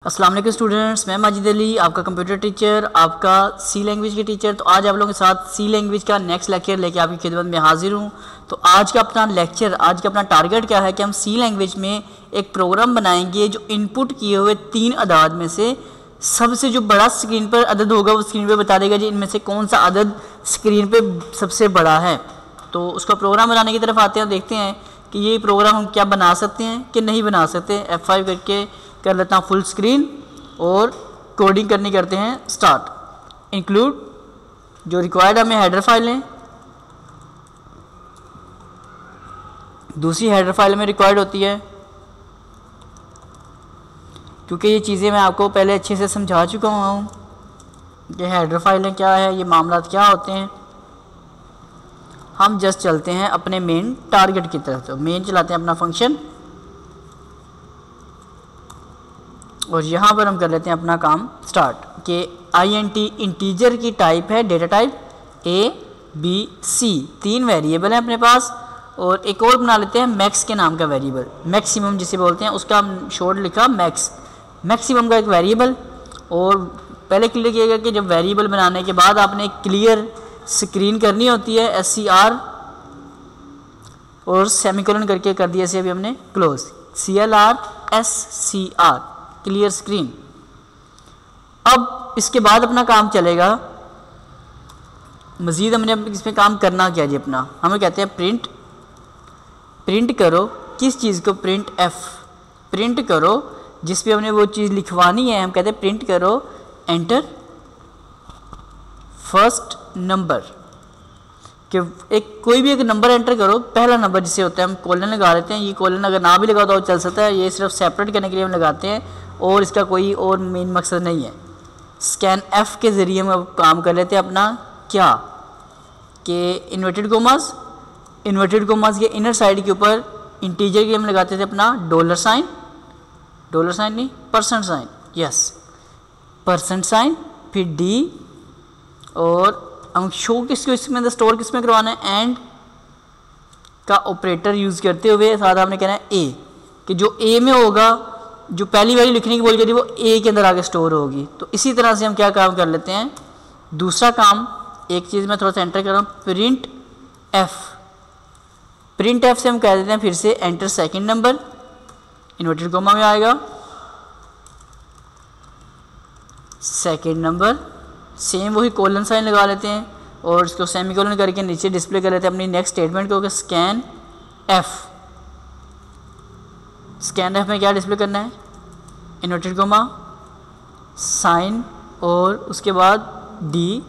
अस्सलाम वालेकुम स्टूडेंट्स, मैं माजिद अली आपका कंप्यूटर टीचर, आपका सी लैंग्वेज के टीचर। तो आज आप लोगों के साथ सी लैंग्वेज का नेक्स्ट लेक्चर लेके आपकी खिदमत में हाजिर हूँ। तो आज का अपना टारगेट क्या है कि हम सी लैंग्वेज में एक प्रोग्राम बनाएंगे जो इनपुट किए हुए 3 अदाद में से सबसे जो बड़ा स्क्रीन पर अदद होगा वो स्क्रीन पर बता देगा जी इनमें से कौन सा अदद स्क्रीन पर सबसे बड़ा है। तो उसका प्रोग्राम बनाने की तरफ आते हैं और देखते हैं कि ये प्रोग्राम हम क्या बना सकते हैं कि नहीं बना सकते। F5 करके कर लेता हूँ फुल स्क्रीन और कोडिंग करनी करते हैं स्टार्ट। इंक्लूड जो रिक्वायर्ड हमें हेडर फाइल है, दूसरी हेडर फाइल में रिक्वायर्ड होती है क्योंकि ये चीज़ें मैं आपको पहले अच्छे से समझा चुका हूँ कि हेडर फाइलें क्या है, ये मामला क्या होते हैं। हम जस्ट चलते हैं अपने मेन टारगेट की तरफ। तो मेन चलाते हैं अपना फंक्शन और यहाँ पर हम कर लेते हैं अपना काम स्टार्ट कि int इंटीजर की टाइप है, डेटा टाइप ABC, 3 वेरिएबल हैं अपने पास। और एक और बना लेते हैं मैक्स के नाम का वेरिएबल, मैक्सिमम जिसे बोलते हैं उसका हम शॉर्ट लिखा मैक्सिमम का एक वेरिएबल। और पहले क्लियर किएगा कि जब वेरिएबल बनाने के बाद आपने क्लियर स्क्रीन करनी होती है SCR और सेमीकोलन करके कर दिया इसे अभी हमने close, CLR SCR clear screen. अब इसके बाद अपना काम चलेगा मज़ीद। हमने इसमें काम करना क्या जी अपना, हमें कहते हैं प्रिंट करो किस चीज़ को, प्रिंट करो जिस पे हमने वो चीज़ लिखवानी है। हम कहते हैं प्रिंट करो एंटर फर्स्ट नंबर, कि कोई भी एक नंबर एंटर करो, पहला नंबर जिसे होता है हम कॉलन लगा लेते हैं। ये कॉलन अगर ना भी लगा तो चल सकता है, ये सिर्फ सेपरेट करने के लिए हम लगाते हैं और इसका कोई और मेन मकसद नहीं है। स्कैन F के ज़रिए हम अब काम कर लेते हैं अपना क्या कि इन्वर्टेड कोमास के इनर साइड के ऊपर इंटीजर के लिए हम लगाते थे अपना डॉलर साइन नहीं %, यस %, फिर D और हम शो किसको इसमें अंदर स्टोर किस में करवाना है, एंड का ऑपरेटर यूज़ करते हुए साथ हमने कहना है A, कि जो A में होगा जो पहली वैल्यू लिखने की बोल गई थी वो A के अंदर आगे स्टोर होगी। तो इसी तरह से हम क्या काम कर लेते हैं, दूसरा काम एक चीज़ मैं थोड़ा सा एंटर कर रहा हूँ, प्रिंट F से हम कह देते हैं फिर से enter second number, inverted coma में आएगा सेकंड नंबर, सेम वही कोलन साइन लगा लेते हैं और इसको सेमीकोलन करके नीचे डिस्प्ले कर लेते हैं अपनी नेक्स्ट स्टेटमेंट को, स्कैन F में क्या डिस्प्ले करना है, इन्वर्टेड कोमा साइन और उसके बाद D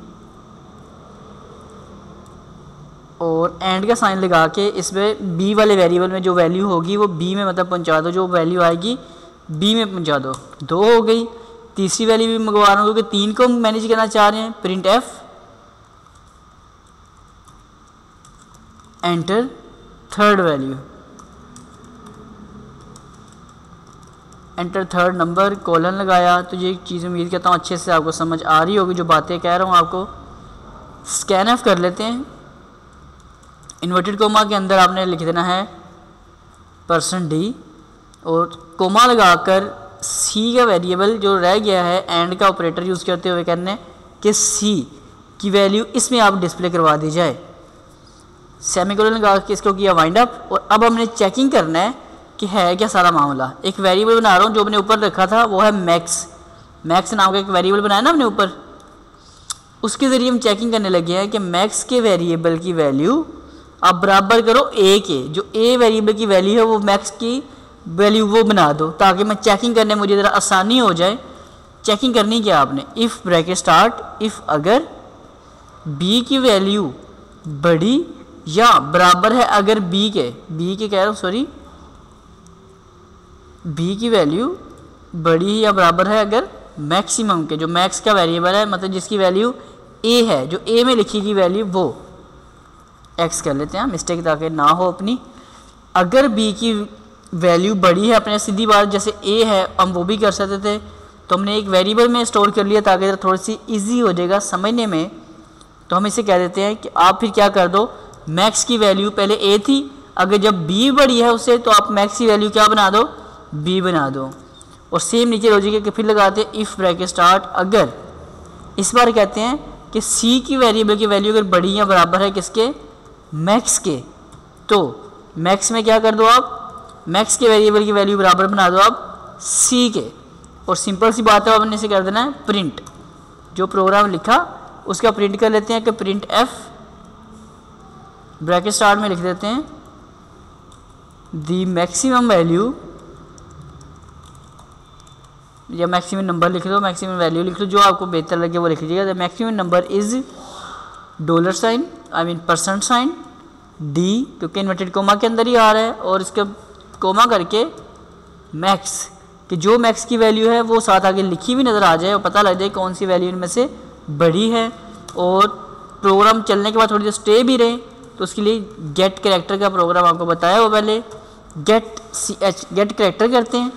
और एंड का साइन लगा के इसमें B वाले वेरिएबल में जो वैल्यू होगी वो B में मतलब पहुंचा दो, जो वैल्यू आएगी B में पहुंचा दो। 2 हो गई। तीसरी वैल्यू भी मंगवा रहा हूँ क्योंकि 3 को मैनेज करना चाह रहे हैं। Print F enter third value, enter third number, colon लगाया। तो ये चीज़ उम्मीद करता हूँ अच्छे से आपको समझ आ रही होगी जो बातें कह रहा हूँ आपको। स्कैन F कर लेते हैं, इन्वर्टेड कोमा के अंदर आपने लिख देना है %D और कोमा लगाकर C का वेरिएबल जो रह गया है एंड का ऑपरेटर यूज़ करते हुए कहने कि C की वैल्यू इसमें आप डिस्प्ले करवा दी जाए। सेमीकोलन लगा के इसको किया वाइंड अप और अब हमने चेकिंग करना है कि है क्या सारा मामला। एक वेरिएबल बना रहा हूँ जो हमने ऊपर रखा था वो है मैक्स नाम का एक वेरिएबल बनाया ना हमने ऊपर, उसके ज़रिए हम चेकिंग करने लगे हैं कि मैक्स के वेरिएबल की वैल्यू आप बराबर करो A के, जो A वेरिएबल की वैल्यू है वो मैक्स की वैल्यू वो बना दो ताकि मैं चेकिंग करने मुझे ज़रा आसानी हो जाए। चेकिंग करनी क्या आपने, इफ़ ब्रैकेट स्टार्ट, इफ़ अगर B की वैल्यू बड़ी या बराबर है अगर B के कह रहा हूँ सॉरी, B की वैल्यू बड़ी या बराबर है अगर मैक्सिमम के, जो मैक्स का वेरिएबल है मतलब जिसकी वैल्यू A है, जो A में लिखी गई वैल्यू वो X कर लेते हैं मिस्टेक ताकि ना हो अपनी। अगर B की वैल्यू बड़ी है अपने सीधी बात जैसे A है हम वो भी कर सकते थे, तो हमने एक वेरिएबल में स्टोर कर लिया ताकि थोड़ी सी इजी हो जाएगा समझने में। तो हम इसे कह देते हैं कि आप फिर क्या कर दो, मैक्स की वैल्यू पहले A थी, अगर जब B बड़ी है उससे तो आप मैक्स की वैल्यू क्या बना दो, B बना दो। और सेम नीचे लॉजिक के फिर लगाते हैं इफ़ ब्रैकेट स्टार्ट, अगर इस बार कहते हैं कि सी की वेरिएबल की वैल्यू अगर बड़ी या बराबर है किसके, मैक्स के, तो मैक्स में क्या कर दो आप, मैक्स के वेरिएबल की वैल्यू बराबर बना दो आप सी के, और सिंपल सी बात है आपने इसे कर देना है प्रिंट, जो प्रोग्राम लिखा उसका प्रिंट कर लेते हैं कि प्रिंट एफ ब्रैकेट स्टार्ट में लिख देते हैं दी मैक्सिमम वैल्यू, या मैक्सिमम नंबर लिख दो, मैक्सिमम वैल्यू लिख लो, जो आपको बेहतर लगे वो लिख लीजिएगा। The maximum number is dollar sign I mean percent sign D, क्योंकि इन्वर्टेड कोमा के अंदर ही आ रहा है, और इसका कोमा करके मैक्स कि जो मैक्स की वैल्यू है वो साथ आगे लिखी हुई नज़र आ जाए और पता लग जाए कौन सी वैल्यू इनमें से बड़ी है, और प्रोग्राम चलने के बाद थोड़ी देर स्टे भी रहे, तो उसके लिए गेट कैरेक्टर का प्रोग्राम आपको बताया वो पहले, गेट कैरेक्टर करते हैं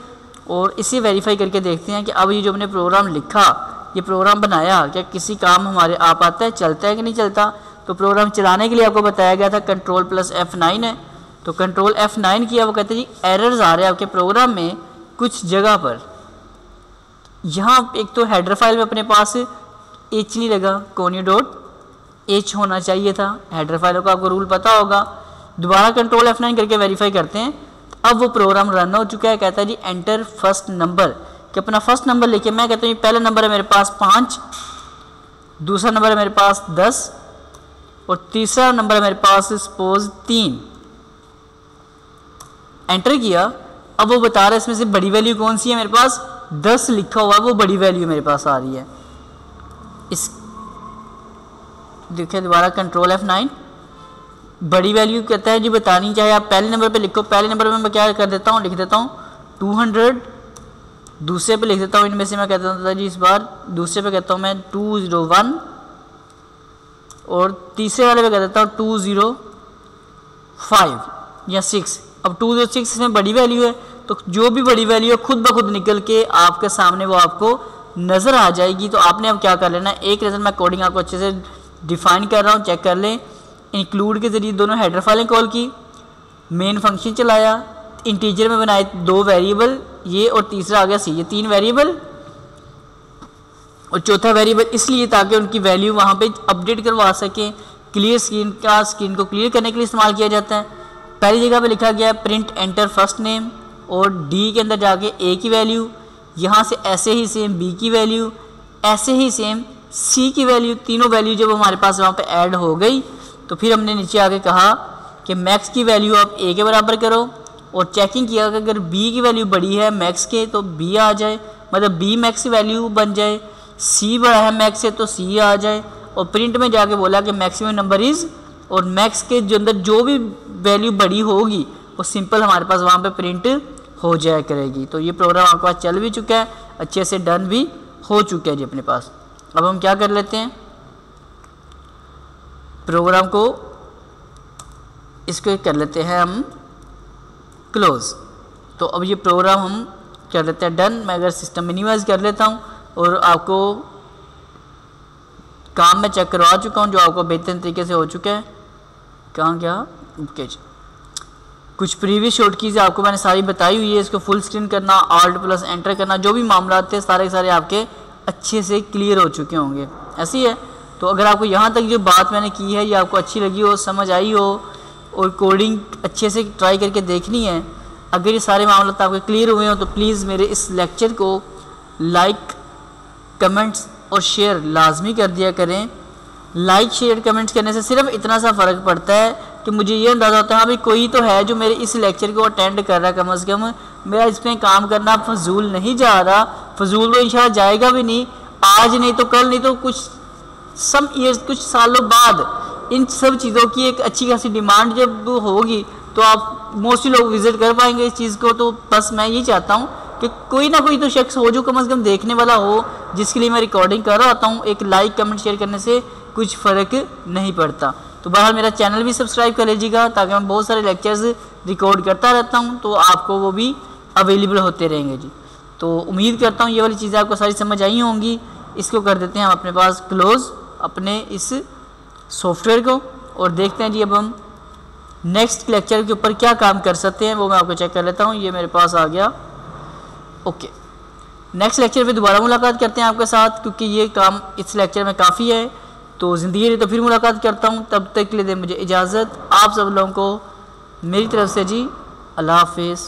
और इसे वेरीफाई करके देखते हैं कि अब ये जो हमने प्रोग्राम लिखा, ये प्रोग्राम बनाया, क्या किसी काम हमारे आ पाता है, चलता है कि नहीं चलता। तो प्रोग्राम चलाने के लिए आपको बताया गया था कंट्रोल प्लस F9 है, तो कंट्रोल F9 किया, वो कहते हैं जी एरर्स आ रहे हैं आपके प्रोग्राम में कुछ जगह पर। यहाँ एक तो हेडर फाइल में अपने पास एच नहीं लगा, conio.h होना चाहिए था, हेडर फाइलों का आपको रूल पता होगा। दोबारा कंट्रोल F9 करके वेरीफाई करते हैं, अब वो प्रोग्राम रन हो चुका है। कहता है जी एंटर फर्स्ट नंबर, कि अपना फर्स्ट नंबर लेके मैं कहता हूँ पहला नंबर है मेरे पास 5, दूसरा नंबर है मेरे पास 10 और तीसरा नंबर है मेरे पास सपोज 3। एंटर किया, अब वो बता रहा है इसमें से बड़ी वैल्यू कौन सी है, मेरे पास 10 लिखा हुआ है, वो बड़ी वैल्यू मेरे पास आ रही है। इस देखिए दोबारा कंट्रोल F9, बड़ी वैल्यू कहता है जी बतानी, चाहे आप पहले नंबर पे लिखो, पहले नंबर पे मैं क्या कर देता हूँ, लिख देता हूँ 200, दूसरे पे लिख देता हूँ, इनमें से मैं कहता था जी इस बार दूसरे पे कहता हूँ मैं 201 और तीसरे वाले पे कह देता हूँ 205 या 6। अब 206 इसमें बड़ी वैल्यू है, तो जो भी बड़ी वैल्यू है खुद ब खुद निकल के आपके सामने वो आपको नज़र आ जाएगी। तो आपने अब क्या कर लेना है, एक नज़र मैं कोडिंग आपको अच्छे से डिफाइन कर रहा हूँ, चेक कर लें। इंक्लूड के ज़रिए दोनों हेडर फाइलें कॉल की, मेन फंक्शन चलाया, इंटीजर में बनाए 2 वेरिएबल ये और तीसरा आ गया सी, ये 3 वेरिएबल और चौथा वेरिएबल इसलिए ताकि उनकी वैल्यू वहाँ पे अपडेट करवा सकें। क्लियर स्क्रीन का, स्क्रीन को क्लियर करने के लिए इस्तेमाल किया जाता है। पहली जगह पे लिखा गया है प्रिंट एंटर फर्स्ट नेम, और डी के अंदर जाके ए की वैल्यू, यहाँ से ऐसे ही सेम बी की वैल्यू, ऐसे ही सेम सी की वैल्यू, तीनों वैल्यू जब हमारे पास वहाँ पे ऐड हो गई तो फिर हमने नीचे आके कहा कि मैक्स की वैल्यू आप ए के बराबर करो, और चेकिंग किया कि अगर बी की वैल्यू बड़ी है मैक्स के तो बी आ जाए, मतलब बी मैक्स की वैल्यू बन जाए, सी बड़ा है मैक्स से तो सी आ जाए, और प्रिंट में जाके बोला कि मैक्सिमम नंबर इज़, और मैक्स के जो अंदर जो भी वैल्यू बड़ी होगी वो सिंपल हमारे पास वहाँ पे प्रिंट हो जाया करेगी। तो ये प्रोग्राम आपके पास चल भी चुका है, अच्छे से डन भी हो चुका है जी अपने पास। अब हम क्या कर लेते हैं, प्रोग्राम को इसको कर लेते हैं हम क्लोज। तो अब ये प्रोग्राम हम कर लेते हैं डन। मैं अगर सिस्टम मिनिमाइज कर लेता हूँ और आपको काम में चेक करवा चुका हूँ जो आपको बेहतरीन तरीके से हो चुका है। कहाँ गया, ओके जी। कुछ प्रीवियस शॉर्ट कीज़ आपको मैंने सारी बताई हुई है, इसको फुल स्क्रीन करना, ऑल्ट प्लस एंटर करना, जो भी मामला थे सारे के सारे आपके अच्छे से क्लियर हो चुके होंगे। ऐसी है। तो अगर आपको यहाँ तक जो बात मैंने की है ये आपको अच्छी लगी हो, समझ आई हो और कोडिंग अच्छे से ट्राई करके देखनी है, अगर ये सारे मामले आपके क्लियर हुए हो तो प्लीज़ मेरे इस लेक्चर को लाइक, कमेंट्स और शेयर लाजमी कर दिया करें। लाइक शेयर कमेंट्स करने से सिर्फ इतना सा फ़र्क पड़ता है कि मुझे ये अंदाज़ा होता है हाँ भाई कोई तो है जो मेरे इस लेक्चर को अटेंड कर रहा है, कम से कम मेरा इसमें काम करना फजूल नहीं जा रहा। फजूल तो इंशाल्लाह जाएगा भी नहीं, आज नहीं तो कल, नहीं तो कुछ सम ईयर्स, कुछ सालों बाद इन सब चीज़ों की एक अच्छी खासी डिमांड जब होगी तो आप मोस्टली लोग विज़िट कर पाएंगे इस चीज़ को। तो बस मैं ये चाहता हूँ कि कोई ना कोई तो शख्स हो जो कम से कम देखने वाला हो, जिसके लिए मैं रिकॉर्डिंग कर रहा होता हूँ। एक लाइक कमेंट शेयर करने से कुछ फ़र्क नहीं पड़ता। तो बहरहाल मेरा चैनल भी सब्सक्राइब कर लीजिएगा ताकि मैं बहुत सारे लेक्चर्स रिकॉर्ड करता रहता हूँ, तो आपको वो भी अवेलेबल होते रहेंगे जी। तो उम्मीद करता हूँ ये वाली चीज़ें आपको सारी समझ आई होंगी। इसको कर देते हैं हम अपने पास क्लोज़, अपने इस सॉफ्टवेयर को, और देखते हैं जी अब हम नेक्स्ट लेक्चर के ऊपर क्या काम कर सकते हैं वो मैं आपको चेक कर लेता हूँ। ये मेरे पास आ गया, ओके। नेक्स्ट लेक्चर पे दोबारा मुलाकात करते हैं आपके साथ, क्योंकि ये काम इस लेक्चर में काफ़ी है। तो ज़िंदगी रही तो फिर मुलाकात करता हूँ, तब तक के लिए दें मुझे इजाज़त। आप सब लोगों को मेरी तरफ से जी अल्लाह हाफिज़।